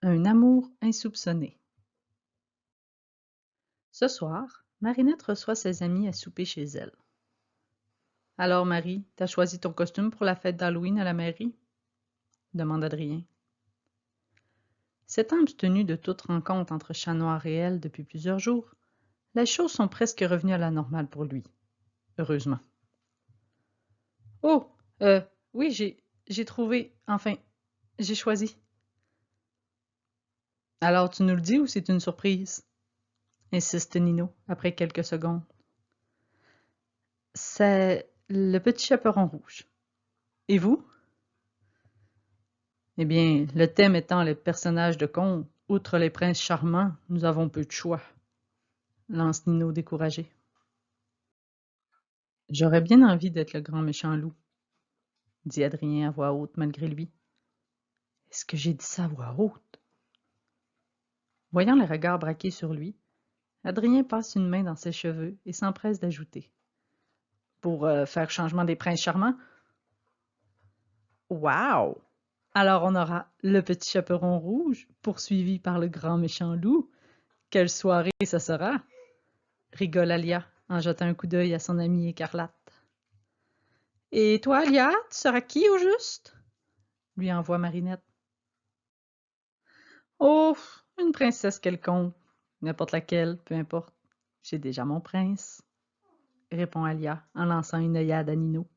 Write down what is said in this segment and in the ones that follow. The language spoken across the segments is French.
Un amour insoupçonné. Ce soir, Marinette reçoit ses amis à souper chez elle. Alors, Marie, t'as choisi ton costume pour la fête d'Halloween à la mairie? Demande Adrien. S'étant abstenu de toute rencontre entre Chat Noir et elle depuis plusieurs jours, les choses sont presque revenues à la normale pour lui. Heureusement. Oh, oui, j'ai trouvé, enfin, j'ai choisi. Alors, tu nous le dis ou c'est une surprise? Insiste Nino, après quelques secondes. C'est le petit chaperon rouge. Et vous? Eh bien, le thème étant les personnages de contes, outre les princes charmants, nous avons peu de choix, lance Nino découragé. J'aurais bien envie d'être le grand méchant loup, dit Adrien à voix haute malgré lui. Est-ce que j'ai dit ça à voix haute? Voyant les regards braqués sur lui, Adrien passe une main dans ses cheveux et s'empresse d'ajouter. Pour faire changement des princes charmants? Wow! Alors on aura le petit chaperon rouge, poursuivi par le grand méchant loup. Quelle soirée ça sera! Rigole Alia en jetant un coup d'œil à son amie écarlate. Et toi, Alia, tu seras qui au juste? Lui envoie Marinette. Oh, une princesse quelconque, n'importe laquelle, peu importe. J'ai déjà mon prince, répond Alia en lançant une œillade à Nino.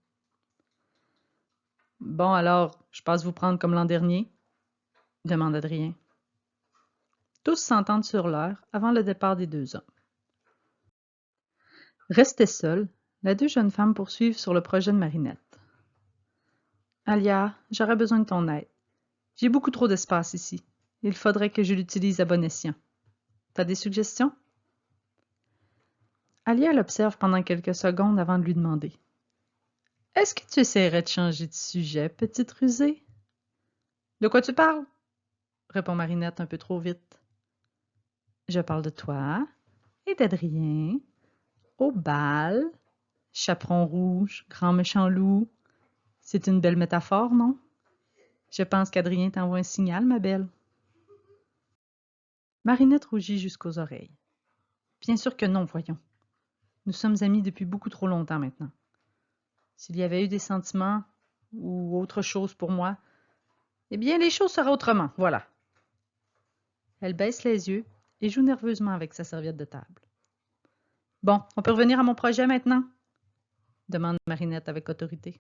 Bon alors, je passe vous prendre comme l'an dernier? Demande Adrien. Tous s'entendent sur l'heure avant le départ des deux hommes. Restées seules, les deux jeunes femmes poursuivent sur le projet de Marinette. Alia, j'aurais besoin de ton aide. J'ai beaucoup trop d'espace ici. Il faudrait que je l'utilise à bon escient. T'as des suggestions? Alia l'observe pendant quelques secondes avant de lui demander. Est-ce que tu essaierais de changer de sujet, petite rusée? De quoi tu parles? Répond Marinette un peu trop vite. Je parle de toi et d'Adrien, au bal, chaperon rouge, grand méchant loup. C'est une belle métaphore, non? Je pense qu'Adrien t'envoie un signal, ma belle. Marinette rougit jusqu'aux oreilles. Bien sûr que non, voyons. Nous sommes amis depuis beaucoup trop longtemps maintenant. S'il y avait eu des sentiments ou autre chose pour moi, eh bien, les choses seraient autrement, voilà. Elle baisse les yeux et joue nerveusement avec sa serviette de table. Bon, on peut revenir à mon projet maintenant? Demande Marinette avec autorité.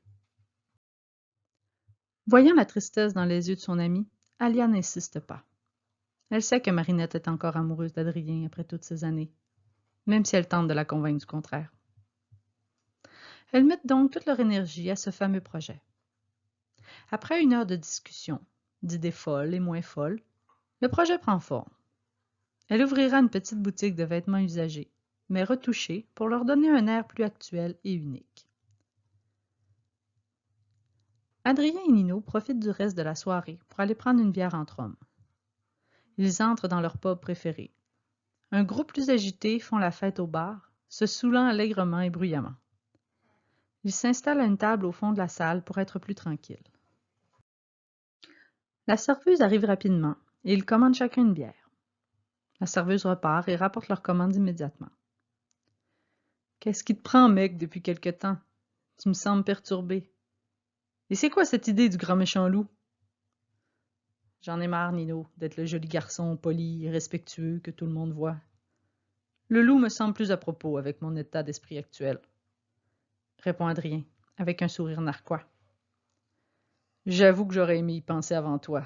Voyant la tristesse dans les yeux de son amie, Alia n'insiste pas. Elle sait que Marinette est encore amoureuse d'Adrien après toutes ces années, même si elle tente de la convaincre du contraire. Elles mettent donc toute leur énergie à ce fameux projet. Après une heure de discussion, d'idées folles et moins folles, le projet prend forme. Elle ouvrira une petite boutique de vêtements usagés, mais retouchés pour leur donner un air plus actuel et unique. Adrien et Nino profitent du reste de la soirée pour aller prendre une bière entre hommes. Ils entrent dans leur pub préféré. Un groupe plus agité font la fête au bar, se saoulant allègrement et bruyamment. Ils s'installent à une table au fond de la salle pour être plus tranquilles. La serveuse arrive rapidement et ils commandent chacun une bière. La serveuse repart et rapporte leur commande immédiatement. Qu'est-ce qui te prend, mec, depuis quelque temps? Tu me sembles perturbé. Et c'est quoi cette idée du grand méchant loup? J'en ai marre, Nino, d'être le joli garçon poli et respectueux que tout le monde voit. Le loup me semble plus à propos avec mon état d'esprit actuel, répond Adrien, avec un sourire narquois. J'avoue que j'aurais aimé y penser avant toi.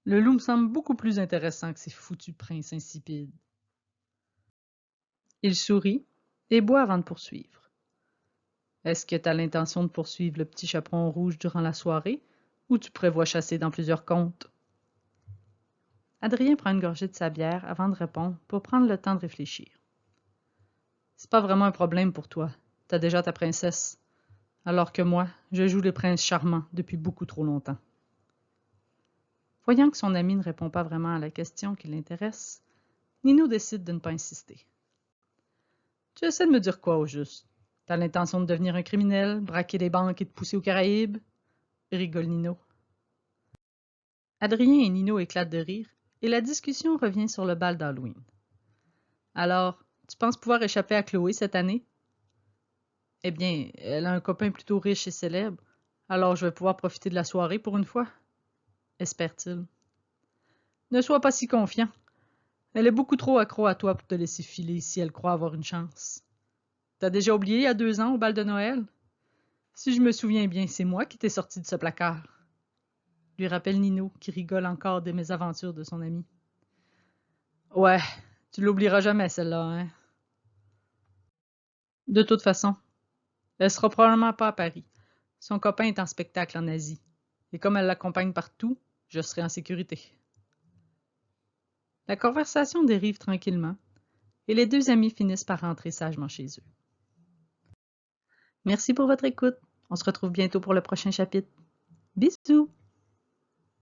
Le loup me semble beaucoup plus intéressant que ces foutus princes insipides. Il sourit et boit avant de poursuivre. Est-ce que tu as l'intention de poursuivre le petit chaperon rouge durant la soirée, ou tu prévois chasser dans plusieurs contes? Adrien prend une gorgée de sa bière avant de répondre pour prendre le temps de réfléchir. C'est pas vraiment un problème pour toi. T'as déjà ta princesse. Alors que moi, je joue les princes charmants depuis beaucoup trop longtemps. Voyant que son ami ne répond pas vraiment à la question qui l'intéresse, Nino décide de ne pas insister. Tu essaies de me dire quoi au juste? T'as l'intention de devenir un criminel, braquer des banques et te pousser aux Caraïbes? Rigole Nino. Adrien et Nino éclatent de rire et la discussion revient sur le bal d'Halloween. Alors, tu penses pouvoir échapper à Chloé cette année? Eh bien, elle a un copain plutôt riche et célèbre, alors je vais pouvoir profiter de la soirée pour une fois, espère-t-il. Ne sois pas si confiant. Elle est beaucoup trop accro à toi pour te laisser filer si elle croit avoir une chance. T'as déjà oublié il y a 2 ans au bal de Noël? Si je me souviens bien, c'est moi qui t'ai sorti de ce placard. Lui rappelle Nino, qui rigole encore des mésaventures de son ami. Ouais, tu l'oublieras jamais celle-là, hein? De toute façon, elle sera probablement pas à Paris. Son copain est en spectacle en Asie. Et comme elle l'accompagne partout, je serai en sécurité. La conversation dérive tranquillement, et les deux amis finissent par rentrer sagement chez eux. Merci pour votre écoute. On se retrouve bientôt pour le prochain chapitre. Bisous!